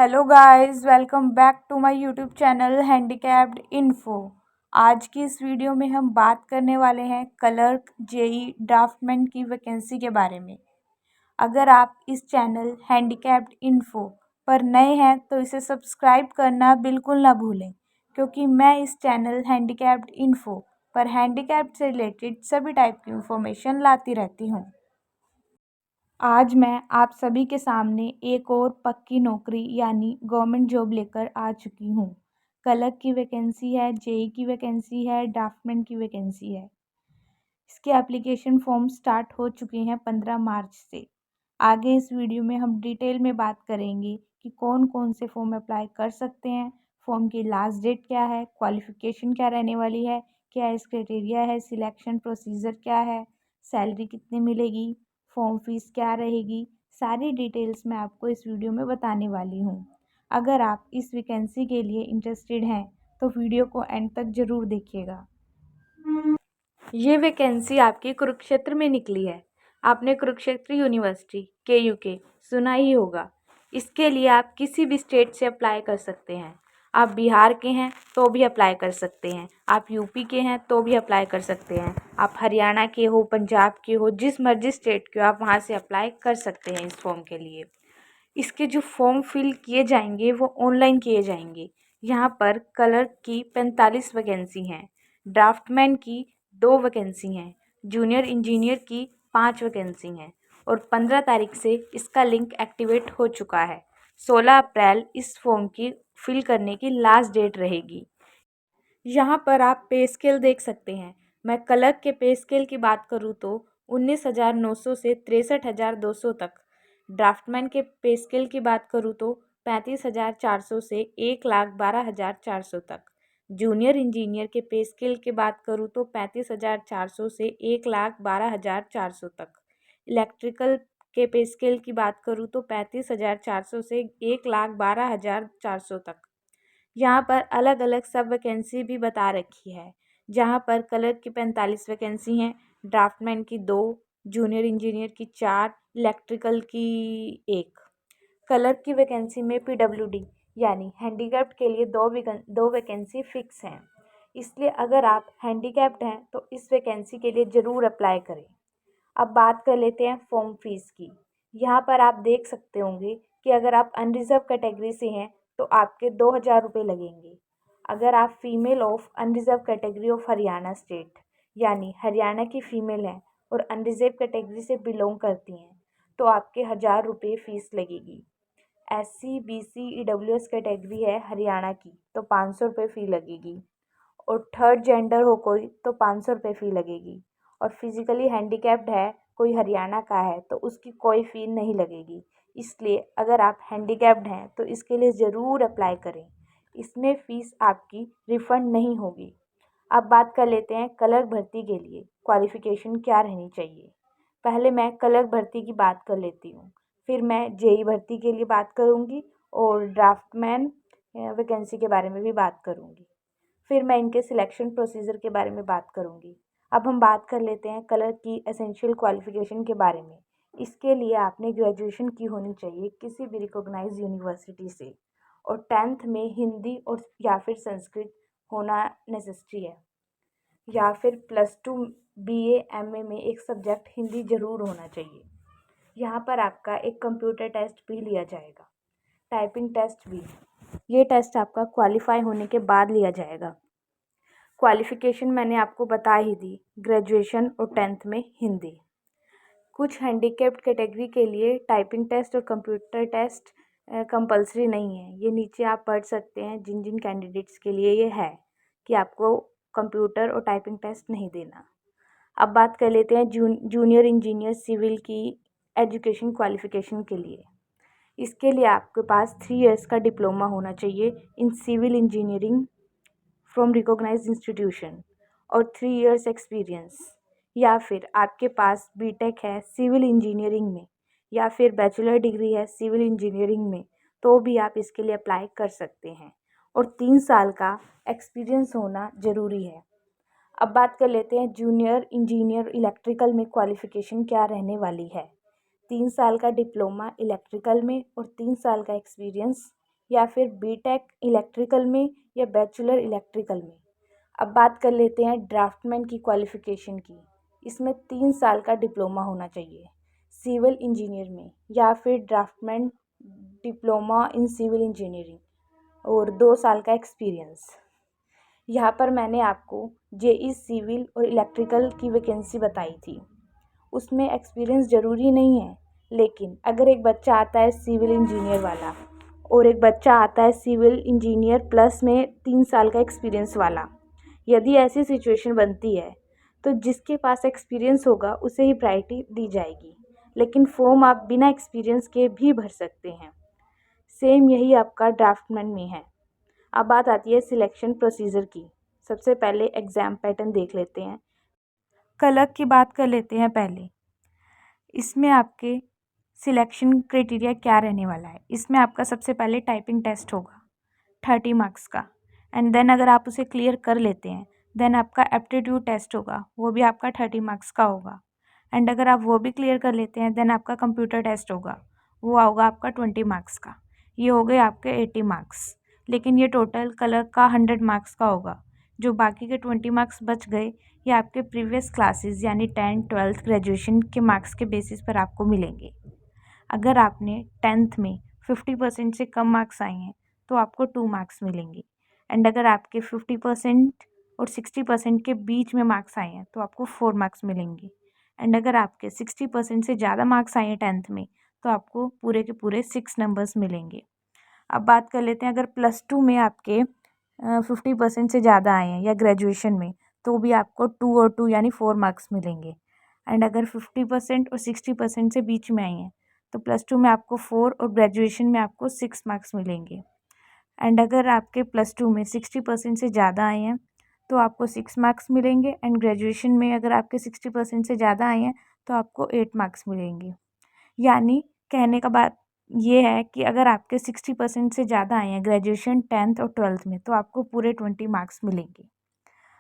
Hello guys, welcome back to my YouTube channel handicapped info. आज की इस video में हम बात करने वाले हैं क्लर्क जेई ड्राफ्टमैन की वैकेंसी के बारे में। अगर आप इस चैनल हैंडीकैप्ड इन्फो पर नए हैं तो इसे सब्सक्राइब करना बिल्कुल ना भूलें, क्योंकि मैं इस चैनल हैंडीकैप्ड इन्फो पर हैंडीकैप्ड से रिलेटेड सभी टाइप की इंफॉर्मेशन लाती रहती हूँ। आज मैं आप सभी के सामने एक और पक्की नौकरी यानी गवर्नमेंट जॉब लेकर आ चुकी हूँ। क्लर्क की वैकेंसी है, जेई की वैकेंसी है, ड्राफ्टमैन की वैकेंसी है। इसके एप्लीकेशन फॉर्म स्टार्ट हो चुके हैं 15 मार्च से। आगे इस वीडियो में हम डिटेल में बात करेंगे कि कौन कौन से फॉर्म अप्लाई कर सकते हैं, फॉर्म की लास्ट डेट क्या है, क्वालिफ़िकेशन क्या रहने वाली है, क्या इस क्राइटेरिया है, सिलेक्शन प्रोसीजर क्या है, सैलरी कितनी मिलेगी, फॉर्म फीस क्या रहेगी। सारी डिटेल्स मैं आपको इस वीडियो में बताने वाली हूँ। अगर आप इस वैकेंसी के लिए इंटरेस्टेड हैं तो वीडियो को एंड तक ज़रूर देखिएगा। ये वैकेंसी आपकी कुरुक्षेत्र में निकली है। आपने कुरुक्षेत्र यूनिवर्सिटी KU के सुना ही होगा। इसके लिए आप किसी भी स्टेट से अप्लाई कर सकते हैं। आप बिहार के हैं तो भी अप्लाई कर सकते हैं, आप यूपी के हैं तो भी अप्लाई कर सकते हैं, आप हरियाणा के हो, पंजाब के हो, जिस मर्जी स्टेट के हो आप वहाँ से अप्लाई कर सकते हैं इस फॉर्म के लिए। इसके जो फॉर्म फिल किए जाएंगे वो ऑनलाइन किए जाएंगे। यहाँ पर क्लर्क की 45 वैकेंसी हैं, ड्राफ्टमैन की 2 वैकेंसी हैं, जूनियर इंजीनियर की 5 वैकेंसी हैं और 15 तारीख से इसका लिंक एक्टिवेट हो चुका है। 16 अप्रैल इस फॉर्म की फिल करने की लास्ट डेट रहेगी। यहाँ पर आप पे स्केल देख सकते हैं। मैं क्लर्क के पे स्केल की बात करूँ तो 19,900 से 63,200 तक। ड्राफ्टमैन के पे स्केल की बात करूँ तो 35,400 से 1,12,400 तक। जूनियर इंजीनियर के पे स्केल की बात करूँ तो 35,400 से 1,12,400 तक। इलेक्ट्रिकल के पे स्केल की बात करूँ तो 35,400 से 1,12,400 तक। यहाँ पर अलग अलग सब वैकेंसी भी बता रखी है। जहाँ पर क्लर्क की 45 वैकेंसी हैं, ड्राफ्टमैन की 2, जूनियर इंजीनियर की 4, इलेक्ट्रिकल की 1। क्लर्क की वैकेंसी में PWD यानी हैंडीकैप्ड के लिए दो वैकेंसी फिक्स हैं। इसलिए अगर आप हैंडीकैप्ड हैं तो इस वैकेंसी के लिए ज़रूर अप्लाई करें। अब बात कर लेते हैं फॉर्म फीस की। यहाँ पर आप देख सकते होंगे कि अगर आप अनरिजर्व कैटेगरी से हैं तो आपके 2,000 रुपये लगेंगे। अगर आप female of unreserved category of Haryana state यानी हरियाणा की फ़ीमेल हैं और अनरिजर्व कैटेगरी से बिलोंग करती हैं तो आपके 1,000 रुपये फ़ीस लगेगी। SC BC EWS कैटेगरी है हरियाणा की तो 500 रुपये फ़ी लगेगी और थर्ड जेंडर हो कोई तो 500 रुपये फ़ी लगेगी और फिज़िकली हैंडीकैप्ड है कोई हरियाणा का है तो उसकी कोई फ़ी नहीं लगेगी। इसलिए अगर आप हैंडीकैप्ड हैं तो इसके लिए ज़रूर अप्लाई करें। इसमें फ़ीस आपकी रिफ़ंड नहीं होगी। अब बात कर लेते हैं क्लर्क भर्ती के लिए क्वालिफ़िकेशन क्या रहनी चाहिए। पहले मैं क्लर्क भर्ती की बात कर लेती हूँ, फिर मैं जेई भर्ती के लिए बात करूँगी और ड्राफ्टमैन वैकेंसी के बारे में भी बात करूँगी। फिर मैं इनके सिलेक्शन प्रोसीजर के बारे में बात करूँगी। अब हम बात कर लेते हैं क्लर्क की एसेंशियल क्वालिफ़िकेशन के बारे में। इसके लिए आपने ग्रेजुएशन की होनी चाहिए किसी भी रिकॉग्नाइज्ड यूनिवर्सिटी से और 10th में हिंदी और या फिर संस्कृत होना नेसेसरी है या फिर +2 BA MA में एक सब्जेक्ट हिंदी ज़रूर होना चाहिए। यहाँ पर आपका एक कंप्यूटर टेस्ट भी लिया जाएगा, टाइपिंग टेस्ट भी। ये टेस्ट आपका क्वालिफाई होने के बाद लिया जाएगा। क्वालिफ़िकेशन मैंने आपको बता ही दी, ग्रेजुएशन और 10th में हिंदी। कुछ हैंडीकैप्ड कैटेगरी के लिए टाइपिंग टेस्ट और कंप्यूटर टेस्ट कंपलसरी नहीं है। ये नीचे आप पढ़ सकते हैं जिन जिन कैंडिडेट्स के लिए ये है कि आपको कंप्यूटर और टाइपिंग टेस्ट नहीं देना। अब बात कर लेते हैं जूनियर इंजीनियर सिविल की एजुकेशन क्वालिफ़िकेशन के लिए। इसके लिए आपके पास 3 इयर्स का डिप्लोमा होना चाहिए in civil engineering from recognised institution और 3 इयर्स एक्सपीरियंस, या फिर आपके पास बीटेक है सिविल इंजीनियरिंग में या फिर बैचलर डिग्री है सिविल इंजीनियरिंग में तो भी आप इसके लिए अप्लाई कर सकते हैं और 3 साल का एक्सपीरियंस होना ज़रूरी है। अब बात कर लेते हैं जूनियर इंजीनियर इलेक्ट्रिकल में क्वालिफ़िकेशन क्या रहने वाली है। 3 साल का डिप्लोमा इलेक्ट्रिकल में और 3 साल का एक्सपीरियंस या फिर बीटेक इलेक्ट्रिकल में या बैचलर इलेक्ट्रिकल में। अब बात कर लेते हैं ड्राफ्टमैन की क्वालिफ़िकेशन की। इसमें 3 साल का डिप्लोमा होना चाहिए सिविल इंजीनियर में, या फिर draftman diploma in civil engineering और 2 साल का एक्सपीरियंस। यहाँ पर मैंने आपको जेई सिविल और इलेक्ट्रिकल की वैकेंसी बताई थी। उसमें एक्सपीरियंस ज़रूरी नहीं है, लेकिन अगर एक बच्चा आता है सिविल इंजीनियर वाला और एक बच्चा आता है सिविल इंजीनियर प्लस में 3 साल का एक्सपीरियंस वाला, यदि ऐसी सिचुएशन बनती है तो जिसके पास एक्सपीरियंस होगा उसे ही प्रायोरिटी दी जाएगी, लेकिन फॉर्म आप बिना एक्सपीरियंस के भी भर सकते हैं। सेम यही आपका ड्राफ्टमैन में है। अब बात आती है सिलेक्शन प्रोसीजर की। सबसे पहले एग्ज़ाम पैटर्न देख लेते हैं। क्लर्क की बात कर लेते हैं पहले। इसमें आपके सिलेक्शन क्राइटेरिया क्या रहने वाला है। इसमें आपका सबसे पहले टाइपिंग टेस्ट होगा 30 मार्क्स का, एंड देन अगर आप उसे क्लियर कर लेते हैं देन आपका एप्टीट्यूड टेस्ट होगा, वो भी आपका 30 मार्क्स का होगा। एंड अगर आप वो भी क्लियर कर लेते हैं देन आपका कंप्यूटर टेस्ट होगा, वो होगा आपका 20 मार्क्स का। ये हो गए आपके 80 मार्क्स, लेकिन ये टोटल क्लर्क का 100 मार्क्स का होगा। जो बाकी के 20 मार्क्स बच गए ये आपके प्रीवियस क्लासेस यानी 10th 12th ग्रेजुएशन के मार्क्स के बेसिस पर आपको मिलेंगे। अगर आपने 10th में 50% से कम मार्क्स आए हैं तो आपको 2 मार्क्स मिलेंगे, एंड अगर आपके 50% और 60% के बीच में मार्क्स आए हैं तो आपको 4 मार्क्स मिलेंगे, एंड अगर आपके 60% से ज़्यादा मार्क्स आए हैं 10th में तो आपको पूरे के पूरे 6 नंबर्स मिलेंगे। अब बात कर लेते हैं अगर +2 में आपके 50% से ज़्यादा आए हैं या ग्रेजुएशन में तो भी आपको 2 और 2 यानी 4 मार्क्स मिलेंगे, एंड अगर 50% और 60% से बीच में आए हैं तो +2 में आपको 4 और ग्रेजुएशन में आपको 6 मार्क्स मिलेंगे, एंड अगर आपके +2 में 60% से ज़्यादा आए हैं तो आपको 6 मार्क्स मिलेंगे, एंड ग्रेजुएशन में अगर आपके 60% से ज़्यादा आए हैं तो आपको 8 मार्क्स मिलेंगे। यानी कहने का बात ये है कि अगर आपके 60% से ज़्यादा आए हैं ग्रेजुएशन 10th और 12th में तो आपको पूरे 20 मार्क्स मिलेंगे।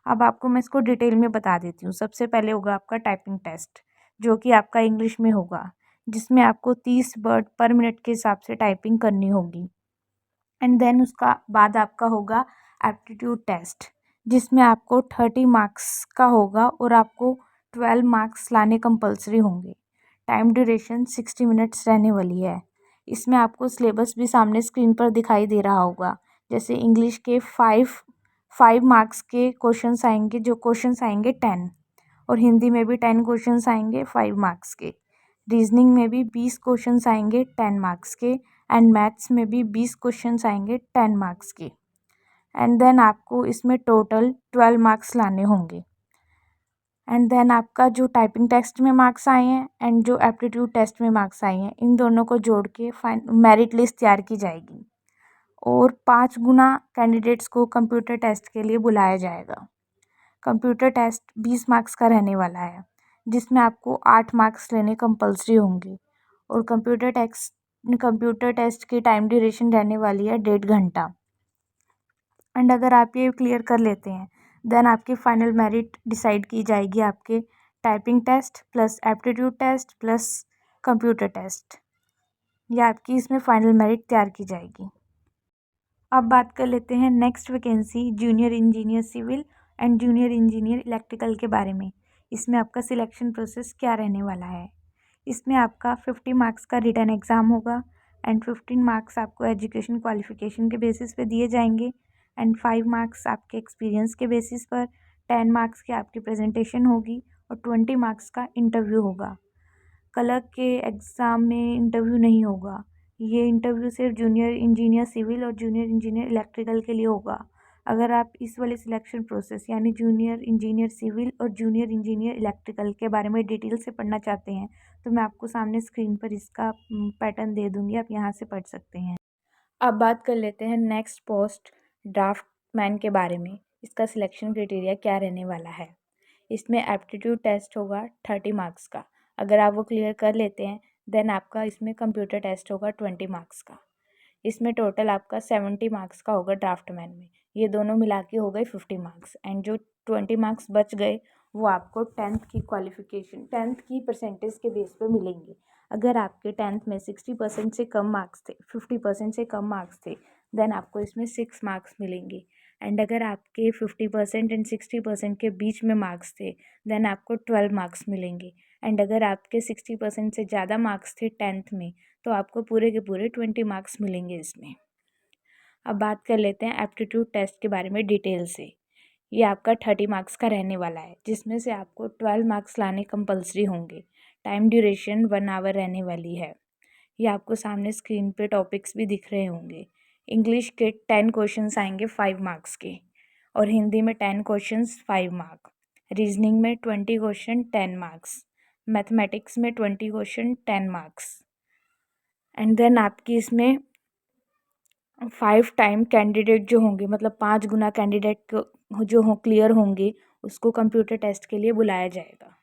अब आपको मैं इसको डिटेल में बता देती हूँ। सबसे पहले होगा आपका टाइपिंग टेस्ट, जो कि आपका इंग्लिश में होगा, जिसमें आपको 30 वर्ड पर मिनट के हिसाब से टाइपिंग करनी होगी। एंड देन उसका बाद आपका होगा एप्टीट्यूड टेस्ट, जिसमें आपको 30 मार्क्स का होगा और आपको 12 मार्क्स लाने कंपलसरी होंगे। टाइम ड्यूरेशन 60 मिनट्स रहने वाली है। इसमें आपको सिलेबस भी सामने स्क्रीन पर दिखाई दे रहा होगा। जैसे इंग्लिश के 5 मार्क्स के क्वेश्चंस आएंगे, जो क्वेश्चंस आएंगे 10, और हिंदी में भी 10 क्वेश्चंस आएंगे 5 मार्क्स के। रीजनिंग में भी 20 क्वेश्चंस आएंगे 10 मार्क्स के, एंड मैथ्स में भी 20 क्वेश्चंस आएंगे 10 मार्क्स के, एंड देन आपको इसमें टोटल 12 मार्क्स लाने होंगे। एंड देन आपका जो टाइपिंग टेस्ट में मार्क्स आए हैं एंड जो एप्टीट्यूड टेस्ट में मार्क्स आए हैं, इन दोनों को जोड़ के मेरिट लिस्ट तैयार की जाएगी और 5 गुना कैंडिडेट्स को कंप्यूटर टेस्ट के लिए बुलाया जाएगा। कंप्यूटर टेस्ट 20 मार्क्स का रहने वाला है, जिसमें आपको 8 मार्क्स लेने कंपलसरी होंगे, और कंप्यूटर टेस्ट की टाइम ड्यूरेशन रहने वाली है 1.5 घंटा। एंड अगर आप ये क्लियर कर लेते हैं देन आपकी फाइनल मेरिट डिसाइड की जाएगी आपके typing test plus aptitude test plus computer test, या आपकी इसमें फाइनल मेरिट तैयार की जाएगी। अब बात कर लेते हैं next vacancy junior engineer civil and junior engineer electrical के बारे में। इसमें आपका सिलेक्शन प्रोसेस क्या रहने वाला है। इसमें आपका 50 मार्क्स का रिटन एग्ज़ाम होगा, एंड 15 मार्क्स आपको एजुकेशन क्वालिफिकेशन के बेसिस पे दिए जाएंगे, एंड 5 मार्क्स आपके एक्सपीरियंस के बेसिस पर, 10 मार्क्स की आपकी प्रेजेंटेशन होगी और 20 मार्क्स का इंटरव्यू होगा। क्लर्क के एग्ज़ाम में इंटरव्यू नहीं होगा। ये इंटरव्यू सिर्फ जूनियर इंजीनियर सिविल और जूनियर इंजीनियर इलेक्ट्रिकल के लिए होगा। अगर आप इस वाले सिलेक्शन प्रोसेस यानी जूनियर इंजीनियर सिविल और जूनियर इंजीनियर इलेक्ट्रिकल के बारे में डिटेल से पढ़ना चाहते हैं तो मैं आपको सामने स्क्रीन पर इसका पैटर्न दे दूँगी, आप यहाँ से पढ़ सकते हैं। अब बात कर लेते हैं नेक्स्ट पोस्ट ड्राफ्टमैन के बारे में। इसका सिलेक्शन क्राइटेरिया क्या रहने वाला है। इसमें एप्टीट्यूड टेस्ट होगा 30 मार्क्स का, अगर आप वो क्लियर कर लेते हैं देन आपका इसमें कंप्यूटर टेस्ट होगा 20 मार्क्स का। इसमें टोटल आपका 70 मार्क्स का होगा ड्राफ्टमैन में। ये दोनों मिला के हो गए 50 मार्क्स, एंड जो 20 मार्क्स बच गए वो आपको 10th की क्वालिफिकेशन 10th की परसेंटेज के बेस पे मिलेंगे। अगर आपके 10th में 60% से कम मार्क्स थे, 50% से कम मार्क्स थे, देन आपको इसमें 6 मार्क्स मिलेंगे। एंड अगर आपके 50% एंड 60% के बीच में मार्क्स थे देन आपको 12 मार्क्स मिलेंगे। एंड अगर आपके 60% से ज़्यादा मार्क्स थे 10th में तो आपको पूरे के पूरे 20 मार्क्स मिलेंगे इसमें। अब बात कर लेते हैं एप्टीट्यूड टेस्ट के बारे में डिटेल से। ये आपका 30 मार्क्स का रहने वाला है, जिसमें से आपको 12 मार्क्स लाने कंपलसरी होंगे। टाइम ड्यूरेशन 1 आवर रहने वाली है। ये आपको सामने स्क्रीन पे टॉपिक्स भी दिख रहे होंगे। इंग्लिश के 10 क्वेश्चंस आएंगे 5 मार्क्स के, और हिंदी में 10 क्वेश्चंस 5 मार्क, रीजनिंग में 20 क्वेश्चन 10 मार्क्स, मैथमेटिक्स में 20 क्वेश्चन 10 मार्क्स। एंड देन आपकी इसमें 5 टाइम कैंडिडेट जो होंगे, मतलब 5 गुना कैंडिडेट जो हो क्लियर होंगे उसको कंप्यूटर टेस्ट के लिए बुलाया जाएगा।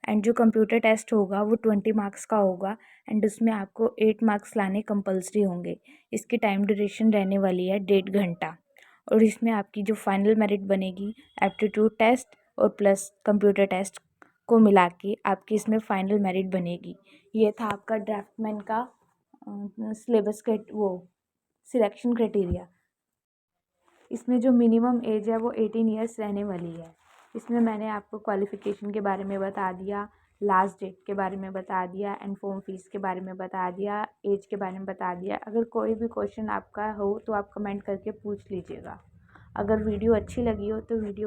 एंड जो कंप्यूटर टेस्ट होगा वो 20 मार्क्स का होगा एंड उसमें आपको 8 मार्क्स लाने कंपलसरी होंगे। इसकी टाइम ड्यूरेशन रहने वाली है 1.5 घंटा, और इसमें आपकी जो फाइनल मेरिट बनेगी एप्टीट्यूड टेस्ट और प्लस कंप्यूटर टेस्ट को मिला के आपकी इसमें फाइनल मेरिट बनेगी। ये था आपका ड्राफ्टमैन का सिलेबस का वो सिलेक्शन क्राइटेरिया। इसमें जो मिनिमम एज है वो 18 ईयर्स रहने वाली है। इसमें मैंने आपको क्वालिफ़िकेशन के बारे में बता दिया, लास्ट डेट के बारे में बता दिया एंड फॉर्म फीस के बारे में बता दिया, एज के बारे में बता दिया। अगर कोई भी क्वेश्चन आपका हो तो आप कमेंट करके पूछ लीजिएगा। अगर वीडियो अच्छी लगी हो तो वीडियो